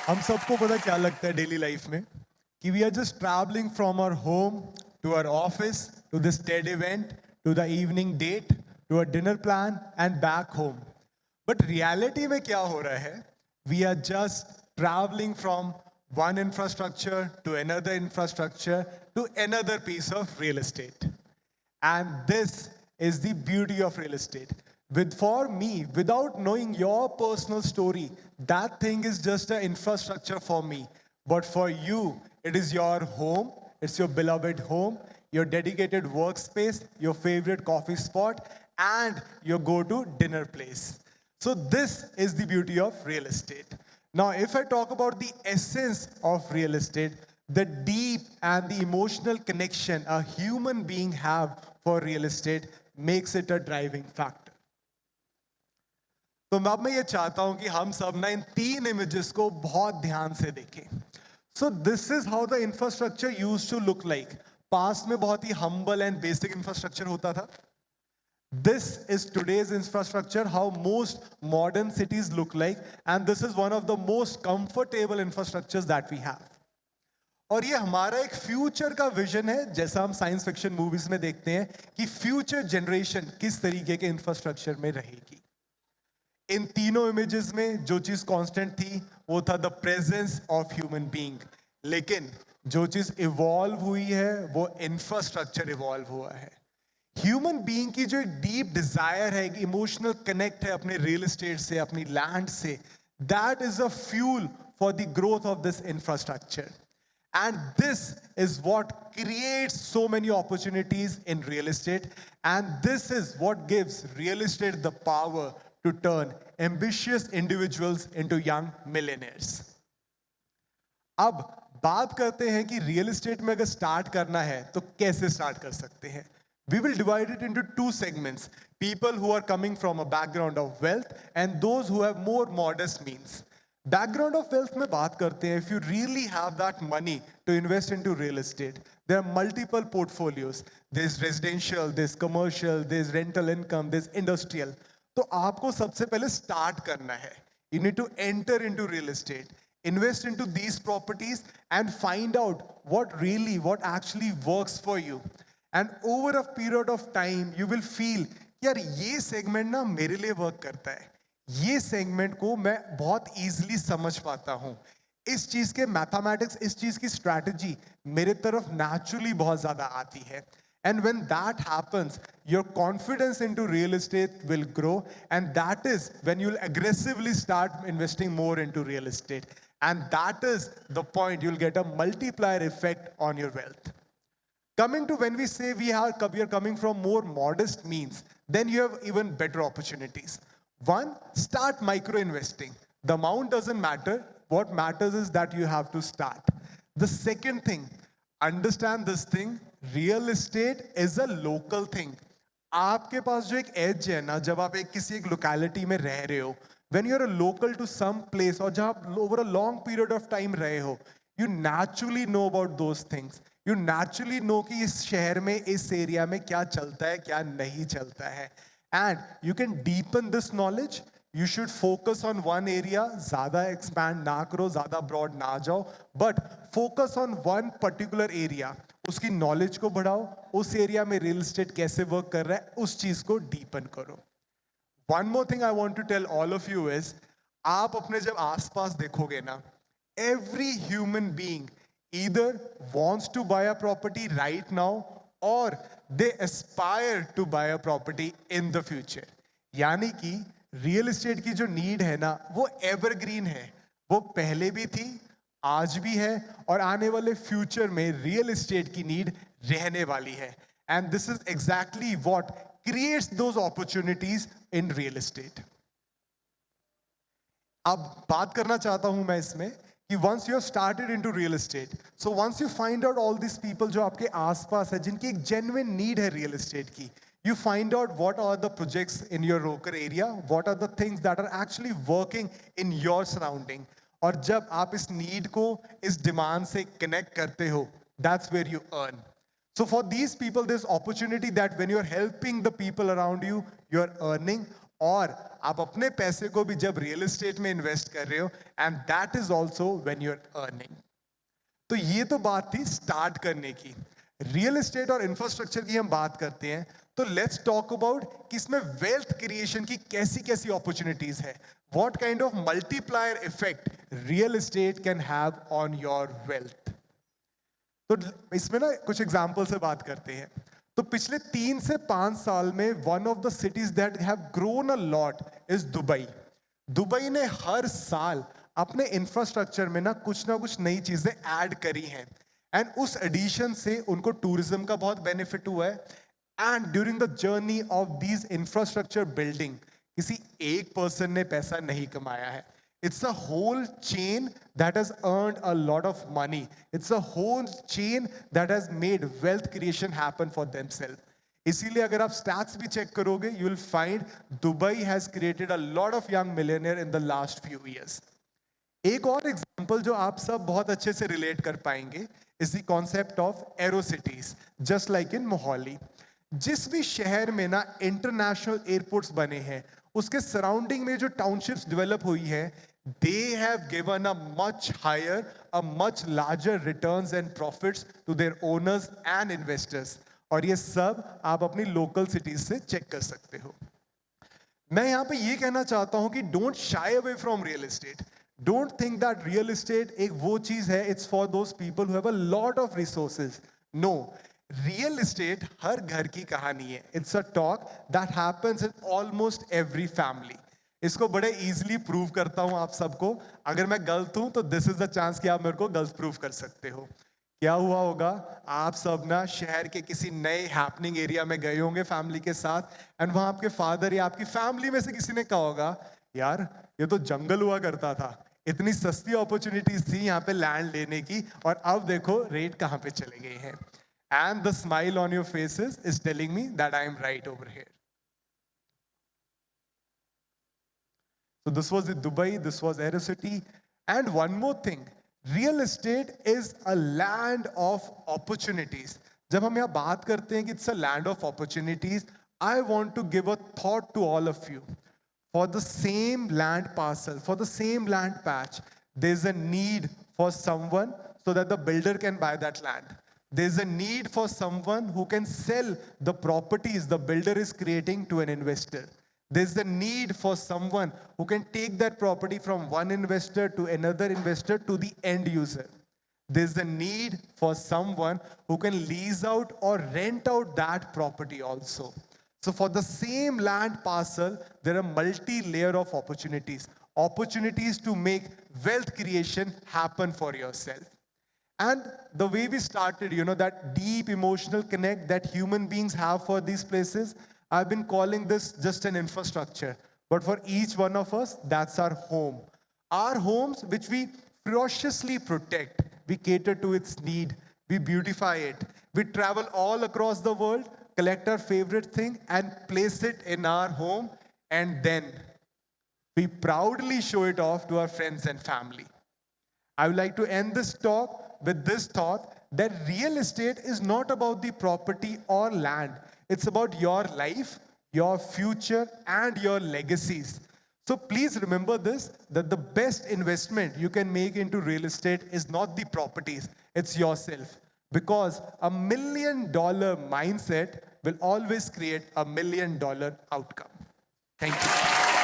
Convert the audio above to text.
हम सबको पता क्या लगता है डेली लाइफ में कि we are just travelling from our home to our office to this TED event to the evening date to a dinner plan and back home but reality में क्या हो रहा है we are just travelling from one infrastructure to another infrastructure to another piece of real estate. And this is the beauty of real estate. For me, without knowing your personal story, that thing is just an infrastructure for me. But for you, it is your home, it's your beloved home, your dedicated workspace, your favorite coffee spot, and your go to dinner place. So, this is the beauty of real estate. Now, if I talk about the essence of real estate, the deep and the emotional connection a human being have for real estate makes it a driving factor. तो अब मैं ये चाहता हूं कि हम सब ना इन तीन इमेजेस को बहुत ध्यान से देखें. So this is how the infrastructure used to look like. Past में बहुत ही हम्बल एंड बेसिक इंफ्रास्ट्रक्चर होता था. This is today's infrastructure, how most modern cities look like, and this is one of the most comfortable infrastructures that we have. और ये हमारा एक future का विजन है, जैसा हम साइंस फिक्शन मूवीज में देखते हैं कि फ्यूचर जनरेशन किस तरीके के इंफ्रास्ट्रक्चर में रहेगी. इन तीनों इमेजेस में जो चीज कांस्टेंट थी वो था the presence of human being. लेकिन जो चीज इवॉल्व हुई है वो इंफ्रास्ट्रक्चर इवॉल्व हुआ है. ह्यूमन बीइंग की जो एक डीप डिजायर है, इमोशनल कनेक्ट है अपने रियल एस्टेट से, अपनी लैंड से, that is a fuel for the growth of this infrastructure. And this is what creates so many opportunities in real estate. And this is what gives real estate the power to turn ambitious individuals into young millionaires. अब बात करते हैं कि real estate में अगर start करना है तो कैसे स्टार्ट कर सकते हैं. We will divide it into two segments: people who are coming from a background of wealth and those who have more modest means. Background of wealth में बात करते हैं, if you really have that money to invest into real estate, there are multiple portfolios. There's residential, there's commercial, there's rental income, there's industrial. तो आपको सबसे पहले start करना है. You need to enter into real estate, invest into these properties and find out what actually works for you. And over a period of time, you will feel यार ये segment ना मेरे लिए work करता है. ये सेगमेंट को मैं बहुत इजीली समझ पाता हूं. इस चीज के मैथमेटिक्स, इस चीज की स्ट्रैटेजी मेरे तरफ नेचुरली बहुत ज्यादा आती है. And when that happens, your confidence into real estate will grow, and that is when you will aggressively start investing more into real estate, and that is the point you will get a multiplier effect on your wealth. Coming to when we say we are coming from more modest means, then you have even better opportunities. One, start micro investing. The amount doesn't matter. What matters is that you have to start. The second thing, understand this thing, real estate is a local thing. आपके पास जो एक as है ना, जब आप एक किसी एक लोकेलिटी में रह रहे हो, when you're a local to some place और जब आप over a long period of time रहे हो, you naturally know about those things. You naturally know कि इस शहर में, इस एरिया में क्या चलता है, क्या नहीं चलता है. And you can deepen this knowledge. You should focus on one area. ज़्यादा expand ना करो, ज़्यादा broad ना जाओ. But focus on one particular area. उसकी knowledge को बढ़ाओ. उस area में real estate कैसे work कर रहा है, उस चीज़ को deepen करो. One more thing I want to tell all of you is, आप अपने जब आसपास देखोगे ना, every human being either wants to buy a property right now or they aspire to buy a property in the future. यानी कि real estate की जो नीड है ना वो एवरग्रीन है. वो पहले भी थी, आज भी है और आने वाले फ्यूचर में रियल एस्टेट की नीड रहने वाली है. And this is exactly what creates those opportunities in real estate. अब बात करना चाहता हूं मैं इसमें कि once you have started into real estate, so once you find out all these people जो आपके आसपास है जिनकी एक genuine need है real estate की, you find out what are the projects in your local area, what are the things that are actually working in your surrounding. और जब आप इस need को इस demand से connect करते हो, that's where you earn. So for these people, there's opportunity that when you're helping the people around you, you're earning. और आप अपने पैसे को भी जब रियल एस्टेट में इन्वेस्ट कर रहे हो, and that is also when you are earning. तो ये तो बात थी स्टार्ट करने की। रियल एस्टेट और इंफ्रास्ट्रक्चर की हम बात करते हैं, तो लेट्स टॉक अबाउट कि इसमें वेल्थ क्रिएशन की कैसी कैसी अपॉर्चुनिटीज है। What kind of multiplier effect real estate can have on your wealth. तो इसमें ना कुछ एग्जाम्पल से बात करते हैं। तो पिछले 3 से 5 साल में one of the cities that have grown a lot is Dubai. Dubai ने हर साल अपने इंफ्रास्ट्रक्चर में ना कुछ नई चीजें ऐड करी हैं, एंड उस एडिशन से उनको टूरिज्म का बहुत बेनिफिट हुआ है। And during the journey of these infrastructure building, किसी एक पर्सन ने पैसा नहीं कमाया है। It's a whole chain that has earned a lot of money. It's a whole chain that has made wealth creation happen for themselves. इसीलिए अगर आप stats भी check करोगे, you will find Dubai has created a lot of young millionaire in the last few years. एक और example जो आप सब बहुत अच्छे से रिलेट कर पाएंगे is the concept of arrow cities, just like in Mohali. जिस भी शहर में ना इंटरनेशनल एयरपोर्ट्स बने हैं, उसके सराउंडिंग में जो टाउनशिप्स डेवलप हुई है, they have given a much higher, a much larger returns and profits to their owners and investors. और ये सब आप अपनी लोकल सिटीज से चेक कर सकते हो। मैं यहाँ पे ये कहना चाहता हूँ कि don't shy away from real estate. Don't think that real estate एक वो चीज है, it's for those people who have a lot of resources. No, real estate हर घर की कहानी है। It's a talk that happens in almost every family. इसको बड़े इजीली प्रूव करता हूं आप सबको। अगर मैं गलत हूं तो दिस इज द चांस कि आप मेरे को गलत प्रूव कर सकते हो। क्या हुआ होगा, आप सब ना शहर के किसी नए हैपनिंग एरिया में गए होंगे फैमिली के साथ, एंड वहां आपके फादर या आपकी फैमिली में से किसी ने कहा होगा, यार ये तो जंगल हुआ करता था, इतनी सस्ती अपॉर्चुनिटीज थी यहाँ पे लैंड लेने की, और अब देखो रेट कहाँ पे चले गए हैं। And the smile on your faces is telling me that I am right over here. So this was in Dubai, this was AeroCity. And one more thing, real estate is a land of opportunities. जब हम यहाँ बात करते हैं कि it's a land of opportunities, I want to give a thought to all of you. For the same land parcel, for the same land patch, there's a need for someone so that the builder can buy that land. There's a need for someone who can sell the properties the builder is creating to an investor. There's a need for someone who can take that property from one investor to another investor to the end user. There's a need for someone who can lease out or rent out that property also. So for the same land parcel, there are multi-layer of opportunities. Opportunities to make wealth creation happen for yourself. And the way we started, that deep emotional connect that human beings have for these places, I've been calling this just an infrastructure. But for each one of us, that's our home. Our homes, which we ferociously protect, we cater to its need, we beautify it. We travel all across the world, collect our favorite thing, and place it in our home, and then we proudly show it off to our friends and family. I would like to end this talk with this thought that real estate is not about the property or land. It's about your life, your future, and your legacies. So please remember this, that the best investment you can make into real estate is not the properties, it's yourself. Because $1 million mindset will always create $1 million outcome. Thank you.